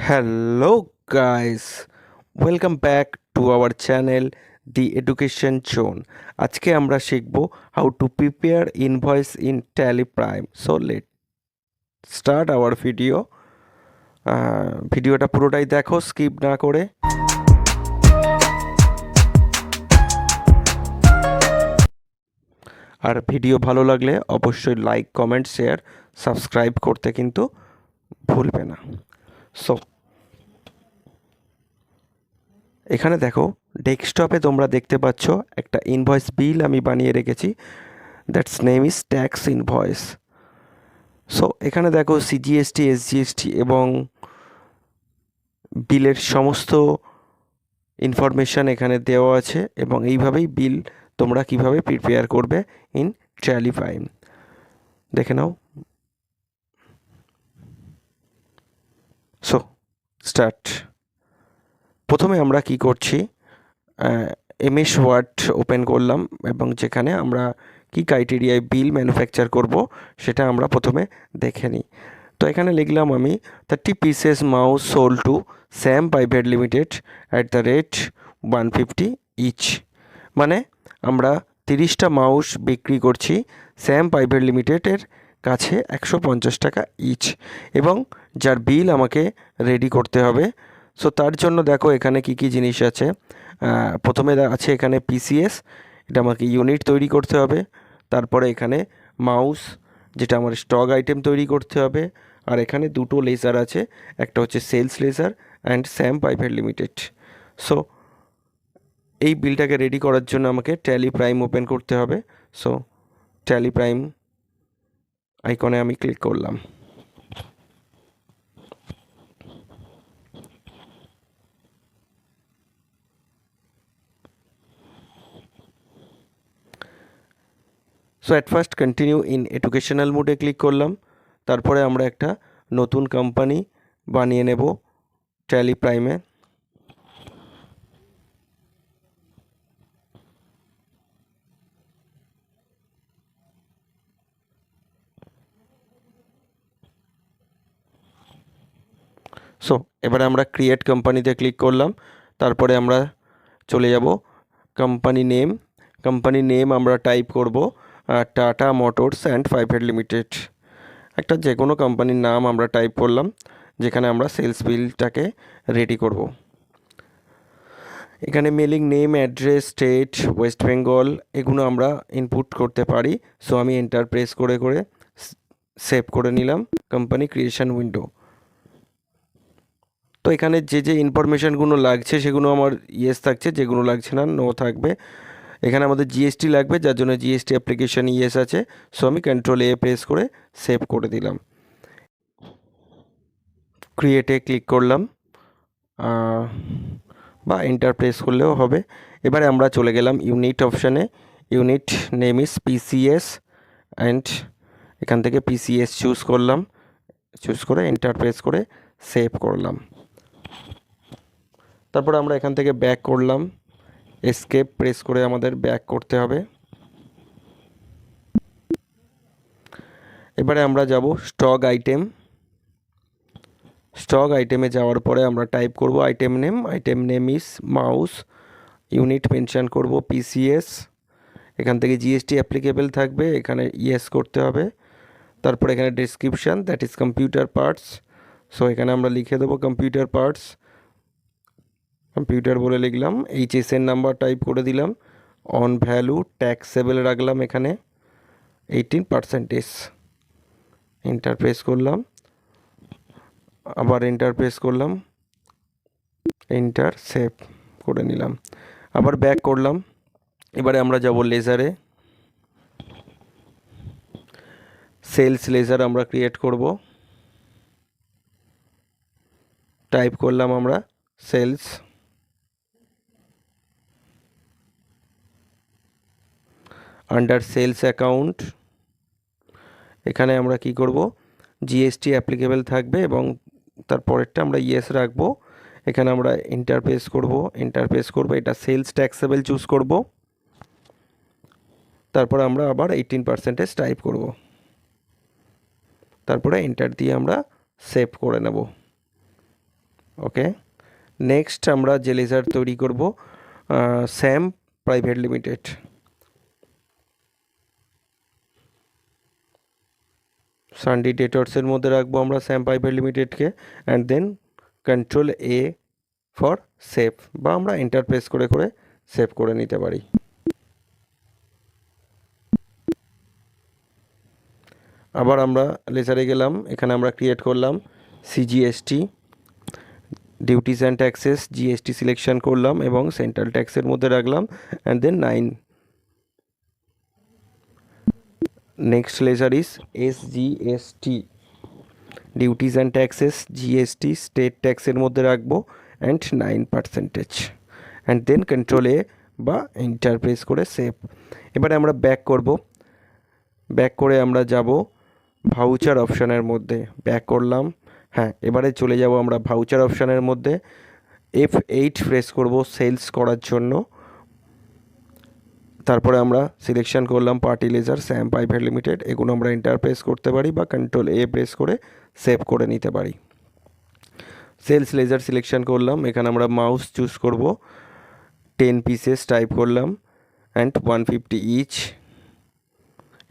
Hello, guys. Welcome back to our channel, The Education Zone. আজকে আমরা শিখব how to prepare invoice in Tally Prime. So let's start our video. ভিডিওটা পুরোটাই দেখো, skip না করে। আর ভিডিও ভালো লাগলে অবশ্যই লাইক, কমেন্ট, শেয়ার, সাবস্ক্রাইব করতে কিন্তু ভুলবে না। সো এখানে দেখো, ডেস্কটপে তোমরা দেখতে পাচ্ছ একটা ইনভয়েস বিল আমি বানিয়ে রেখেছি, that's name is tax invoice. So এখানে দেখো সিজিএসটি, এসজিএসটি এবং বিলের সমস্ত ইনফরমেশান এখানে দেওয়া আছে এবং এইভাবেই বিল তোমরা কিভাবে প্রিপেয়ার করবে ইন ট্যালি প্রাইম দেখে নাও। So start. প্রথমে আমরা কি করছি, এমএস ওয়ার্ড ওপেন করলাম এবং যেখানে আমরা কি ক্রাইটেরিয়ায় বিল ম্যানুফ্যাকচার করব সেটা আমরা প্রথমে দেখে নিই। তো এখানে লিখলাম আমি 30 pieces mouse sold to Sam private limited at the rate 150 each. মানে আমরা 30টা মাউস বিক্রি করছি স্যাম প্রাইভেট লিমিটেডের কাছে 150 টাকা ইচ, এবং যার বিল আমাকে রেডি করতে হবে। সো তার জন্য দেখো এখানে কি কি জিনিস আছে। প্রথমে আছে এখানে পিসিএস, এটা আমাকে ইউনিট তৈরি করতে হবে। তারপরে এখানে মাউস, যেটা আমার স্টক আইটেম তৈরি করতে হবে। আর এখানে দুটো লেজার আছে, একটা হচ্ছে sales ledger and Sam private limited. So এই বিলটাকে রেডি করার জন্য আমাকে ট্যালি প্রাইম ওপেন করতে হবে। সো ট্যালি প্রাইম আইকনে আমি ক্লিক করলাম। So at first continue in educational মোডে ক্লিক করলাম। তারপরে আমরা একটা নতুন কোম্পানি বানিয়ে নেব ট্যালি প্রাইমে। সো এবারে আমরা ক্রিয়েট কোম্পানিতে ক্লিক করলাম। তারপরে আমরা চলে যাব কোম্পানি নেম আমরা টাইপ করব tata motors and private limited. একটা যে কোনো কোম্পানির নাম আমরা টাইপ করলাম, যেখানে আমরা সেলস বিলটাকে রেডি করব। এখানে mailing name, address, state, West Bengal এগুলো আমরা ইনপুট করতে পারি। সো আমি এন্টার প্রেস করে করে সেভ করে নিলাম কোম্পানি ক্রিয়েশন উইন্ডো। তো এখানে যে যে ইনফরমেশানগুলো লাগছে সেগুলো আমার ইয়েস থাকছে, যেগুলো লাগছে না নো থাকবে। এখানে আমাদের জিএসটি লাগবে, যার জন্য জিএসটি অ্যাপ্লিকেশান ইয়েস আছে। সো আমি কন্ট্রোল এ প্রেস করে সেভ করে দিলাম। ক্রিয়েটে ক্লিক করলাম বা এন্টার প্রেস করলেও হবে। এবারে আমরা চলে গেলাম ইউনিট অপশানে। Unit name is PCS and এখান থেকে পিসিএস চুজ করলাম, চুজ করে এন্টার প্রেস করে সেভ করলাম। তারপর আমরা এখান থেকে ব্যাক করলাম, এসকেপ প্রেস করে আমাদের ব্যাক করতে হবে। এবারে আমরা যাব স্টক আইটেমে যাওয়ার পরে আমরা টাইপ করব item name is mouse, unit mention করব পিসিএস। এখান থেকে জিএসটি অ্যাপ্লিকেবল থাকবে, এখানে ইয়েস করতে হবে। তারপর এখানে description, that is computer parts. So এখানে আমরা লিখে দেবো কম্পিউটার পার্টস, কম্পিউটার বলে লিখলাম। এইচএসএন নাম্বার টাইপ করে দিলাম। অন ভ্যালু ট্যাক্সেবল রাখলাম এখানে 18%। এন্টার প্রেস করলাম, আবার এন্টার প্রেস করলাম, এন্টার সেভ করে নিলাম, আবার ব্যাক করলাম। এবারে আমরা যাব লেজারে। সেলস লেজার আমরা ক্রিয়েট করব। টাইপ করলাম আমরা সেলস, আন্ডার সেলস অ্যাকাউন্ট এখানে আমরা কি করব, জিএসটি অ্যাপ্লিকেবল থাকবে এবং তারপরেরটা আমরা ইয়েস রাখবো। এখানে আমরা এন্টার প্রেস করব, এটা সেলস ট্যাক্সেবল চুজ করব। তারপর আমরা আবার 18% টাইপ করব, তারপরে এন্টার দিয়ে আমরা সেভ করে নেব। ওকে, নেক্সট আমরা যে লেজার তৈরি করব স্যাম প্রাইভেট লিমিটেড। সানডে ডেটর্সের মধ্যে রাখবো আমরা স্যাম প্রাইভেট লিমিটেডকে, and then control A for save, বা আমরা এন্টার প্রেস করে করে সেভ করে নিতে পারি। আবার আমরা লেজারে গেলাম, এখানে আমরা ক্রিয়েট করলাম CGST, duties and taxes, GST selection করলাম এবং সেন্ট্রাল ট্যাক্সের মধ্যে রাখলাম, and then 9। Next ledger is SGST, duties and taxes, GST state ট্যাক্সের মধ্যে রাখবো, and 9%, and then control A বা এন্টার প্রেস করে সেভ। এবারে আমরা ব্যাক করব, ব্যাক করে আমরা যাব ভাউচার অপশানের মধ্যে, ব্যাক করলাম। হ্যাঁ, এবারে চলে যাব আমরা ভাউচার অপশানের মধ্যে, F8 প্রেস করব সেলস করার জন্য। তারপরে আমরা সিলেকশন করলাম party ledger Sam private limited, এগুলো আমরা এন্টার প্রেস করতে পারি বা কন্ট্রোল এ প্রেস করে সেভ করে নিতে পারি। সেলস লেজার সিলেকশন করলাম, এখানে আমরা মাউস চুজ করব, 10 পিসেস টাইপ করলাম, অ্যান্ড 150 ইচ,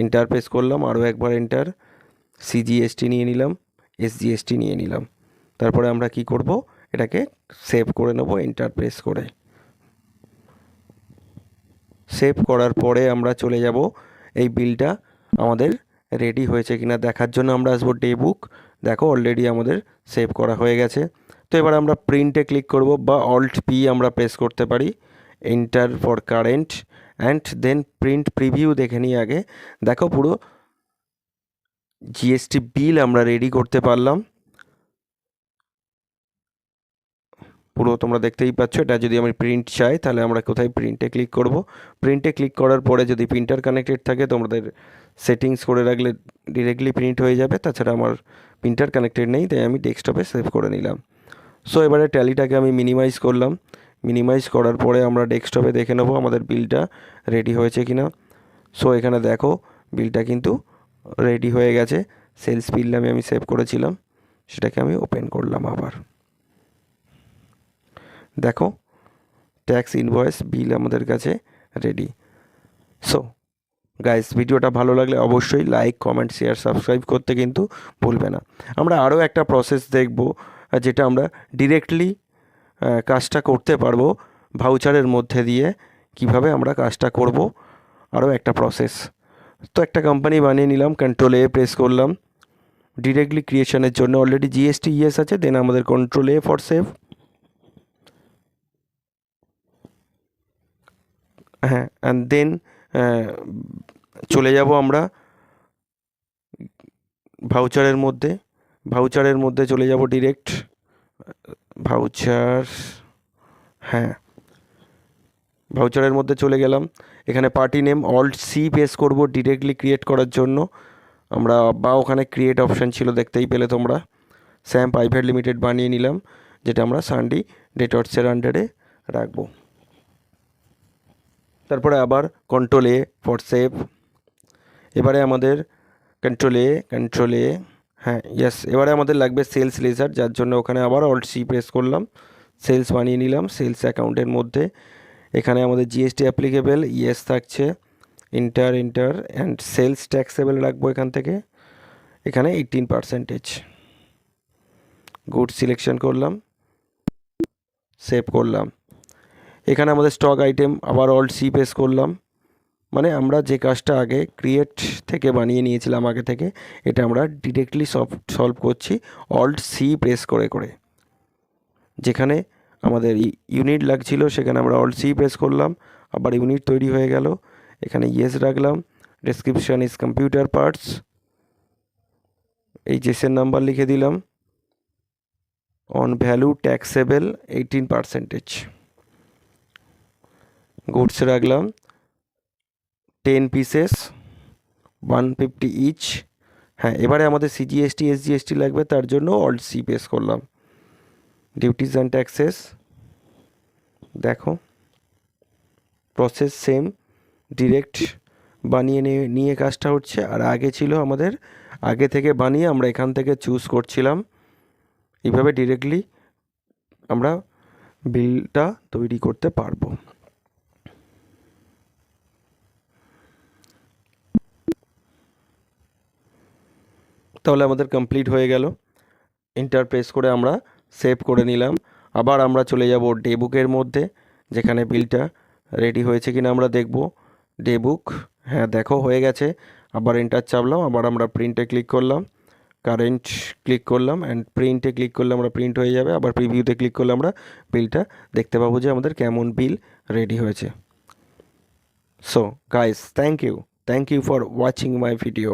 এন্টার প্রেস করলাম, আরও একবার এন্টার, সিজিএসটি নিয়ে নিলাম, এসজিএসটি নিয়ে নিলাম। তারপরে আমরা কি করব, এটাকে সেভ করে নেব এন্টার প্রেস করে। সেভ করার পরে আমরা চলে যাব এই বিলটা আমাদের রেডি হয়েছে কিনা দেখার জন্য আমরা আসবো ডে বুক। দেখো অলরেডি আমাদের সেভ করা হয়ে গেছে। তো এবার আমরা প্রিন্টে ক্লিক করব বা অল্ট পি আমরা প্রেস করতে পারি, enter for current, and then print preview দেখে নিই আগে। দেখো পুরো জিএসটি বিল আমরা রেডি করতে পারলাম, পুরো তোমরা দেখতেই পাচ্ছ। এটা যদি আমি প্রিন্ট চাই তাহলে আমরা কোথায় প্রিন্টে ক্লিক করব, প্রিন্টে ক্লিক করার পরে যদি প্রিন্টার কানেক্টেড থাকে তোমাদের সেটিংস করে রাখলে ডিরেক্টলি প্রিন্ট হয়ে যাবে, তাছাড়া আমার প্রিন্টার কানেক্টেড নেই, তাই আমি ডেস্কটপে সেভ করে নিলাম। সো এবারে ট্যালিটাকে আমি মিনিমাইজ করলাম, মিনিমাইজ করার পরে আমরা ডেস্কটপে দেখে নেবো আমাদের বিলটা রেডি হয়েছে কিনা। সো এখানে দেখো বিলটা কিন্তু রেডি হয়ে গেছে, সেলস বিল আমি সেভ করেছিলাম, সেটাকে আমি ওপেন করলাম আবার। দেখো ট্যাক্স ইনভয়েস বিল আমাদের কাছে রেডি। সো গাইস, ভিডিওটা ভালো লাগলে অবশ্যই লাইক, কমেন্ট, শেয়ার, সাবস্ক্রাইব করতে কিন্তু ভুলবে না। আমরা আরও একটা প্রসেস দেখব, যেটা আমরা ডিরেক্টলি কাজটা করতে পারবো ভাউচারের মধ্যে দিয়ে, কিভাবে আমরা কাজটা করব, আরও একটা প্রসেস। তো একটা কোম্পানি বানিয়ে নিলাম, কন্ট্রোল এ প্রেস করলাম ডিরেক্টলি ক্রিয়েশনের জন্য, অলরেডি জিএসটি ইয়েস আছে, দেন আমাদের কন্ট্রোল এ ফর সেভ। হ্যাঁ, অ্যান্ড দেন চলে যাব আমরা ভাউচারের মধ্যে, ভাউচারের মধ্যে চলে যাব ডিরেক্ট ভাউচার। হ্যাঁ, ভাউচারের মধ্যে চলে গেলাম, এখানে party name alt C press করব ডিরেক্টলি ক্রিয়েট করার জন্য আমরা, বা ওখানে ক্রিয়েট অপশান ছিল দেখতেই পেলে তোমরা। স্যাম প্রাইভেট লিমিটেড বানিয়ে নিলাম, যেটা আমরা সানডে ডেটর্সের আন্ডারে রাখবো। তারপরে আবার কন্ট্রোল এ ফর সেভ। এবারে আমাদের কন্ট্রোল এ, হ্যাঁ ইয়েস, এবারে আমাদের লাগবে সেলস লেজার, যার জন্য ওখানে আবার অল্ট সি প্রেস করলাম, সেলস বানিয়ে নিলাম সেলস অ্যাকাউন্টের মধ্যে। এখানে আমাদের জিএসটি অ্যাপ্লিকেবল ইয়েস থাকছে, এন্টার অ্যান্ড সেলস ট্যাক্সেবল রাখবো এখান থেকে, এখানে 18%। গুড সিলেকশন করলাম, সেভ করলাম। এখানে আমাদের স্টক আইটেম আবার অল্ট সি প্রেস করলাম, মানে আমরা যে কাজটা আগে ক্রিয়েট থেকে বানিয়ে নিয়েছিলাম আগে থেকে, এটা আমরা ডিরেক্টলি সলভ করছি অল্ট সি প্রেস করে করে। যেখানে আমাদের ইউনিট লাগছিল সেখানে আমরা অল্ট সি প্রেস করলাম, আবার ইউনিট তৈরি হয়ে গেল। এখানে ইয়েস রাখলাম, ডেসক্রিপশান ইজ কম্পিউটার পার্টস, এই জেসের নাম্বার লিখে দিলাম, অন ভ্যালু ট্যাক্সেবল 18%, গুডস রাখলাম 10 পিসেস 150 ইচ। হ্যাঁ, এবারে আমাদের সিজিএসটি এসজিএসটি লাগবে, তার জন্য অল্ট সি প্রেস করলাম, ডিউটিস অ্যান্ড ট্যাক্সেস। দেখো প্রসেস সেম, ডিরেক্ট বানিয়ে নিয়ে কাজটা হচ্ছে, আর আগে ছিল আমাদের আগে থেকে বানিয়ে আমরা এখান থেকে চুজ করছিলাম, এইভাবে ডিরেক্টলি আমরা বিলটা তৈরি করতে পারবো। তাহলে আমাদের কমপ্লিট হয়ে গেল। এন্টার প্রেস করে আমরা সেভ করে নিলাম। আবার আমরা চলে যাব ডে বুকের মধ্যে, যেখানে বিলটা রেডি হয়েছে কিনা আমরা দেখব। ডে বুক, হ্যাঁ দেখো হয়ে গেছে। আবার এন্টার চাপলাম, আবার আমরা প্রিন্টে ক্লিক করলাম, কারেন্ট ক্লিক করলাম অ্যান্ড প্রিন্টে ক্লিক করলে আমরা প্রিন্ট হয়ে যাবে। আবার প্রিভিউতে ক্লিক করলে আমরা বিলটা দেখতে পাবো যে আমাদের কেমন বিল রেডি হয়েছে। So guys, thank you for watching my video.